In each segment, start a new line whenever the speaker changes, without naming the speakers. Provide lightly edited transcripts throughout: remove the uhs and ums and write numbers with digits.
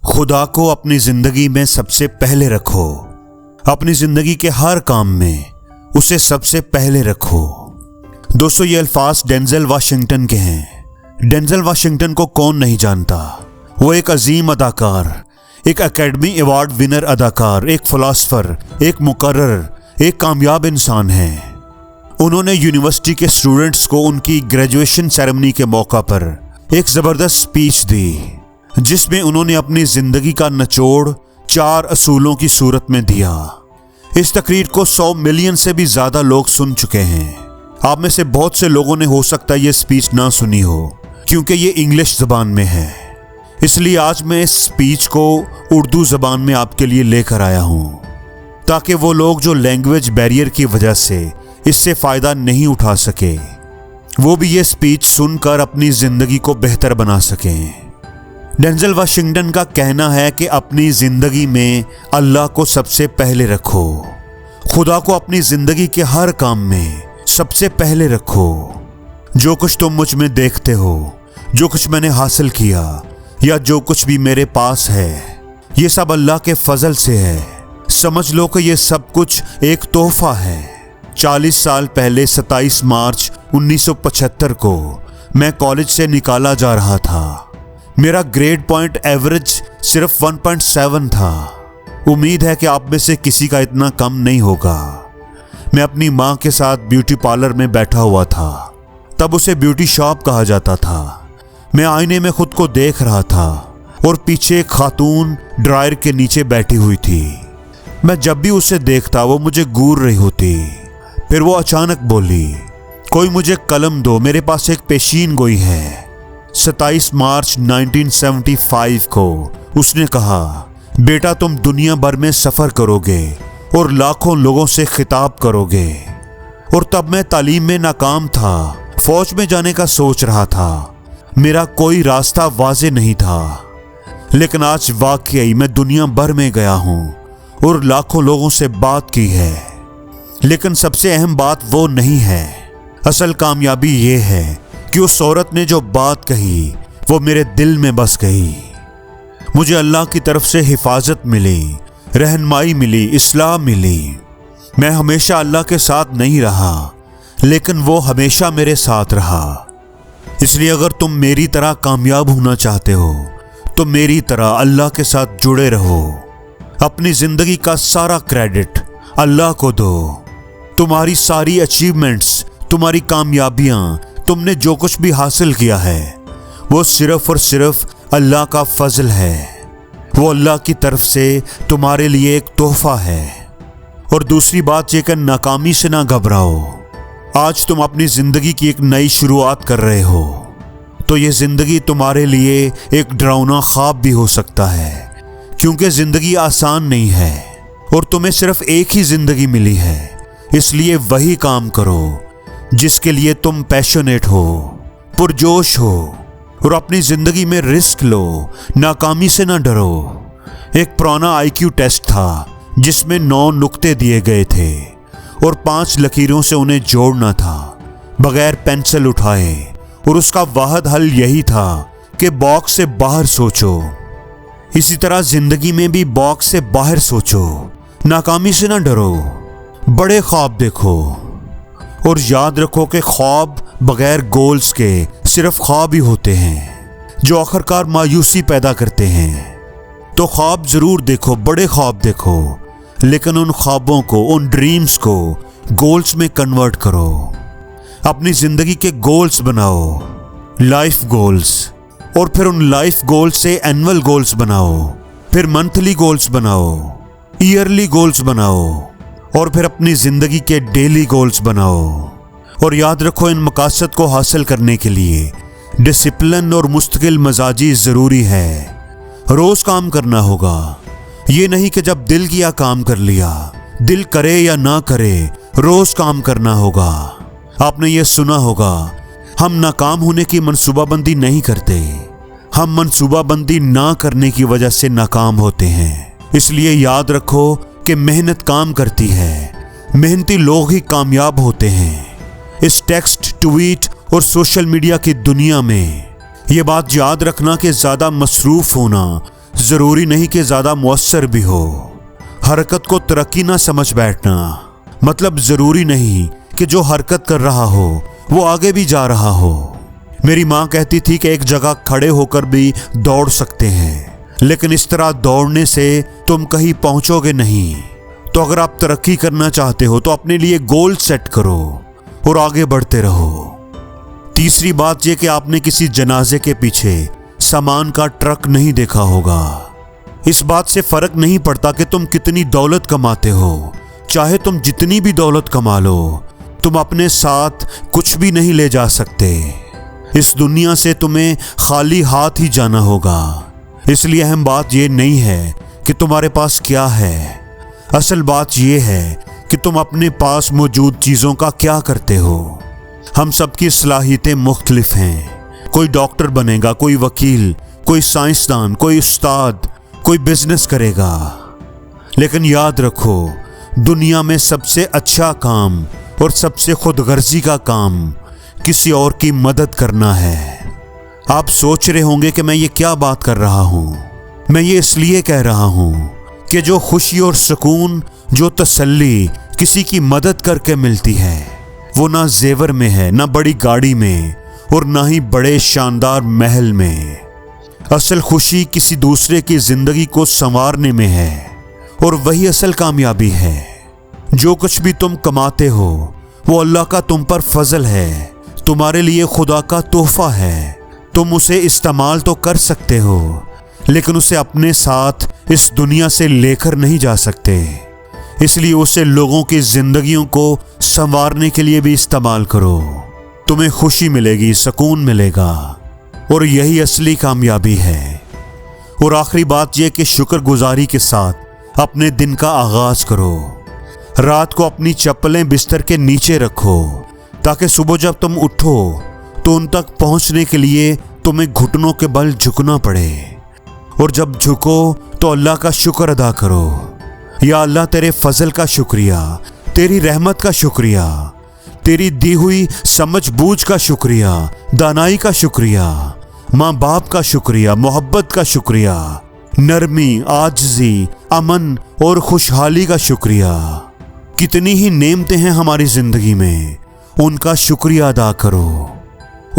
खुदा को अपनी जिंदगी में सबसे पहले रखो। अपनी जिंदगी के हर काम में उसे सबसे पहले रखो। दोस्तों, ये अल्फाज डेंजल वाशिंगटन के हैं। डेंजल वाशिंगटन को कौन नहीं जानता। वो एक अजीम अदाकार, एक एकेडमी अवार्ड विनर अदाकार, एक फिलोसोफर, एक मुकर्रर, एक कामयाब इंसान है। उन्होंने यूनिवर्सिटी के स्टूडेंट्स को उनकी ग्रेजुएशन सेरेमनी के मौका पर एक ज़बरदस्त स्पीच दी, जिसमें उन्होंने अपनी ज़िंदगी का निचोड़ 4 असूलों की सूरत में दिया। इस तकरीर को 100 मिलियन से भी ज़्यादा लोग सुन चुके हैं। आप में से बहुत से लोगों ने हो सकता है ये स्पीच ना सुनी हो, क्योंकि ये इंग्लिश ज़बान में है। इसलिए आज मैं इस स्पीच को उर्दू ज़बान में आपके लिए लेकर आया हूँ, ताकि वो लोग जो लैंग्वेज बैरियर की वजह से इससे फ़ायदा नहीं उठा सके, वो भी ये स्पीच सुनकर अपनी ज़िंदगी को बेहतर बना सकें। डेंजल वाशिंगटन का कहना है कि अपनी ज़िंदगी में अल्लाह को सबसे पहले रखो। खुदा को अपनी ज़िंदगी के हर काम में सबसे पहले रखो। जो कुछ तुम मुझ में देखते हो, जो कुछ मैंने हासिल किया या जो कुछ भी मेरे पास है, ये सब अल्लाह के फजल से है। समझ लो कि ये सब कुछ एक तोहफा है। 40 साल पहले 27 मार्च 1975 को मैं कॉलेज से निकाला जा रहा था। मेरा ग्रेड पॉइंट एवरेज सिर्फ 1.7 था। उम्मीद है कि आप में से किसी का इतना कम नहीं होगा। मैं अपनी माँ के साथ ब्यूटी पार्लर में बैठा हुआ था। तब उसे ब्यूटी शॉप कहा जाता था। मैं आईने में खुद को देख रहा था और पीछे एक खातून ड्रायर के नीचे बैठी हुई थी। मैं जब भी उसे देखता वो मुझे घूर रही होती। फिर वो अचानक बोली, कोई मुझे कलम दो, मेरे पास एक पेशीन गोई है। 27 मार्च 1975 को उसने कहा, बेटा तुम दुनिया भर में सफ़र करोगे और लाखों लोगों से खिताब करोगे। और तब मैं तालीम में नाकाम था, फौज में जाने का सोच रहा था। मेरा कोई रास्ता वाज़े नहीं था। लेकिन आज वाकई मैं दुनिया भर में गया हूँ और लाखों लोगों से बात की है। लेकिन सबसे अहम बात वो नहीं है। असल कामयाबी ये है कि उस औरत ने जो बात कही वो मेरे दिल में बस गई। मुझे अल्लाह की तरफ से हिफाजत मिली, रहनुमाई मिली, इस्लाह मिली। मैं हमेशा अल्लाह के साथ नहीं रहा, लेकिन वो हमेशा मेरे साथ रहा। इसलिए अगर तुम मेरी तरह कामयाब होना चाहते हो तो मेरी तरह अल्लाह के साथ जुड़े रहो। अपनी ज़िंदगी का सारा क्रेडिट अल्लाह को दो। तुम्हारी सारी अचीवमेंट्स, तुम्हारी कामयाबियाँ, तुमने जो कुछ भी हासिल किया है, वो सिर्फ और सिर्फ अल्लाह का फजल है। वो अल्लाह की तरफ से तुम्हारे लिए एक तोहफा है। और दूसरी बात ये कि नाकामी से ना घबराओ। आज तुम अपनी ज़िंदगी की एक नई शुरुआत कर रहे हो, तो ये ज़िंदगी तुम्हारे लिए एक डरावना ख्वाब भी हो सकता है, क्योंकि ज़िंदगी आसान नहीं है और तुम्हें सिर्फ एक ही ज़िंदगी मिली है। इसलिए वही काम करो जिसके लिए तुम पैशनेट हो, पुरजोश हो, और अपनी ज़िंदगी में रिस्क लो। नाकामी से ना डरो। एक पुराना IQ टेस्ट था जिसमें 9 नुक्ते दिए गए थे और 5 लकीरों से उन्हें जोड़ना था बगैर पेंसिल उठाए। और उसका वाहिद हल यही था कि बॉक्स से बाहर सोचो। इसी तरह ज़िंदगी में भी बॉक्स से बाहर सोचो। नाकामी से ना डरो, बड़े ख्वाब देखो। और याद रखो कि ख्वाब बगैर गोल्स के सिर्फ ख्वाब ही होते हैं, जो आखिरकार मायूसी पैदा करते हैं। तो ख्वाब ज़रूर देखो, बड़े ख्वाब देखो, लेकिन उन ख्वाबों को, उन ड्रीम्स को गोल्स में कन्वर्ट करो। अपनी ज़िंदगी के गोल्स बनाओ, लाइफ गोल्स। और फिर उन लाइफ गोल्स से एनुअल गोल्स बनाओ, फिर मंथली गोल्स बनाओ, ईयरली गोल्स बनाओ, और फिर अपनी ज़िंदगी के डेली गोल्स बनाओ। और याद रखो, इन मकासद को हासिल करने के लिए डिसिप्लिन और मुस्तकिल मजाजी ज़रूरी है। रोज़ काम करना होगा। ये नहीं कि जब दिल किया काम कर लिया। दिल करे या ना करे, रोज़ काम करना होगा। आपने ये सुना होगा, हम नाकाम होने की मनसूबाबंदी नहीं करते, हम मनसूबाबंदी ना करने की वजह से नाकाम होते हैं। इसलिए याद रखो कि मेहनत काम करती है, मेहनती लोग ही कामयाब होते हैं। इस टेक्स्ट, ट्वीट और सोशल मीडिया की दुनिया में ये बात याद रखना कि ज़्यादा मसरूफ़ होना, जरूरी नहीं कि ज्यादा मुअस्सर भी हो। हरकत को तरक्की ना समझ बैठना, मतलब जरूरी नहीं कि जो हरकत कर रहा हो वो आगे भी जा रहा हो। मेरी माँ कहती थी कि एक जगह खड़े होकर भी दौड़ सकते हैं, लेकिन इस तरह दौड़ने से तुम कहीं पहुंचोगे नहीं। तो अगर आप तरक्की करना चाहते हो तो अपने लिए गोल सेट करो और आगे बढ़ते रहो। तीसरी बात यह कि आपने किसी जनाजे के पीछे सामान का ट्रक नहीं देखा होगा। इस बात से फर्क नहीं पड़ता कि तुम कितनी दौलत कमाते हो, चाहे तुम जितनी भी दौलत कमा लो, तुम अपने साथ कुछ भी नहीं ले जा सकते। इस दुनिया से तुम्हें खाली हाथ ही जाना होगा। इसलिए अहम बात यह नहीं है कि तुम्हारे पास क्या है, असल बात यह है कि तुम अपने पास मौजूद चीज़ों का क्या करते हो। हम सबकी सलाहियतें मुख्तलिफ हैं। कोई डॉक्टर बनेगा, कोई वकील, कोई साइंसदान, कोई उस्ताद, कोई बिजनेस करेगा। लेकिन याद रखो, दुनिया में सबसे अच्छा काम और सबसे खुदगर्जी का काम किसी और की मदद करना है। आप सोच रहे होंगे कि मैं ये क्या बात कर रहा हूँ। मैं ये इसलिए कह रहा हूँ कि जो खुशी और सुकून, जो तसल्ली किसी की मदद करके मिलती है, वो ना जेवर में है, ना बड़ी गाड़ी में, और ना ही बड़े शानदार महल में। असल खुशी किसी दूसरे की जिंदगी को संवारने में है, और वही असल कामयाबी है। जो कुछ भी तुम कमाते हो वो अल्लाह का तुम पर फजल है, तुम्हारे लिए खुदा का तोहफा है। तुम उसे इस्तेमाल तो कर सकते हो, लेकिन उसे अपने साथ इस दुनिया से लेकर नहीं जा सकते। इसलिए उसे लोगों की जिंदगियों को संवारने के लिए भी इस्तेमाल करो। तुम्हें खुशी मिलेगी, सुकून मिलेगा, और यही असली कामयाबी है। और आखिरी बात यह कि शुक्रगुजारी के साथ अपने दिन का आगाज करो। रात को अपनी चप्पलें बिस्तर के नीचे रखो, ताकि सुबह जब तुम उठो तो उन तक पहुंचने के लिए तुम्हें घुटनों के बल झुकना पड़े। और जब झुको तो अल्लाह का शुक्र अदा करो। या अल्लाह, तेरे फजल का शुक्रिया, तेरी रहमत का शुक्रिया, तेरी दी हुई समझ बूझ का शुक्रिया, दानाई का शुक्रिया, माँ बाप का शुक्रिया, मोहब्बत का शुक्रिया, नरमी, आजिज़ी, अमन और खुशहाली का शुक्रिया। कितनी ही नेमतें हैं हमारी जिंदगी में, उनका शुक्रिया अदा करो।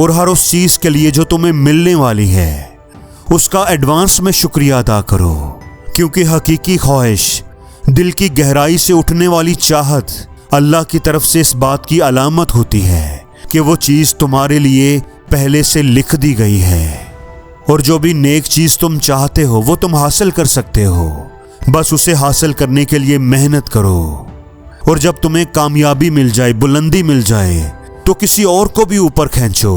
और हर उस चीज के लिए जो तुम्हें मिलने वाली है, उसका एडवांस में शुक्रिया अदा करो। क्योंकि हकीकी ख्वाहिश, दिल की गहराई से उठने वाली चाहत अल्लाह की तरफ से इस बात की अलामत होती है कि वो चीज तुम्हारे लिए पहले से लिख दी गई है। और जो भी नेक चीज तुम चाहते हो वो तुम हासिल कर सकते हो, बस उसे हासिल करने के लिए मेहनत करो। और जब तुम्हें कामयाबी मिल जाए, बुलंदी मिल जाए, तो किसी और को भी ऊपर खींचो।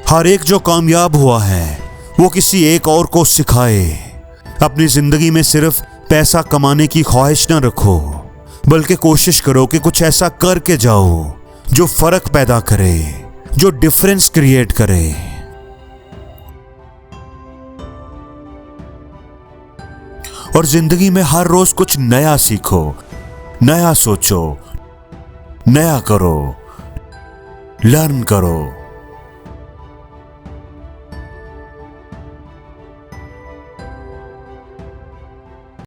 हर एक जो कामयाब हुआ है वो किसी एक और को सिखाए। अपनी जिंदगी में सिर्फ पैसा कमाने की ख्वाहिश न रखो, बल्कि कोशिश करो कि कुछ ऐसा करके जाओ जो फर्क पैदा करे, जो डिफरेंस क्रिएट करे। और जिंदगी में हर रोज कुछ नया सीखो, नया सोचो, नया करो, लर्न करो।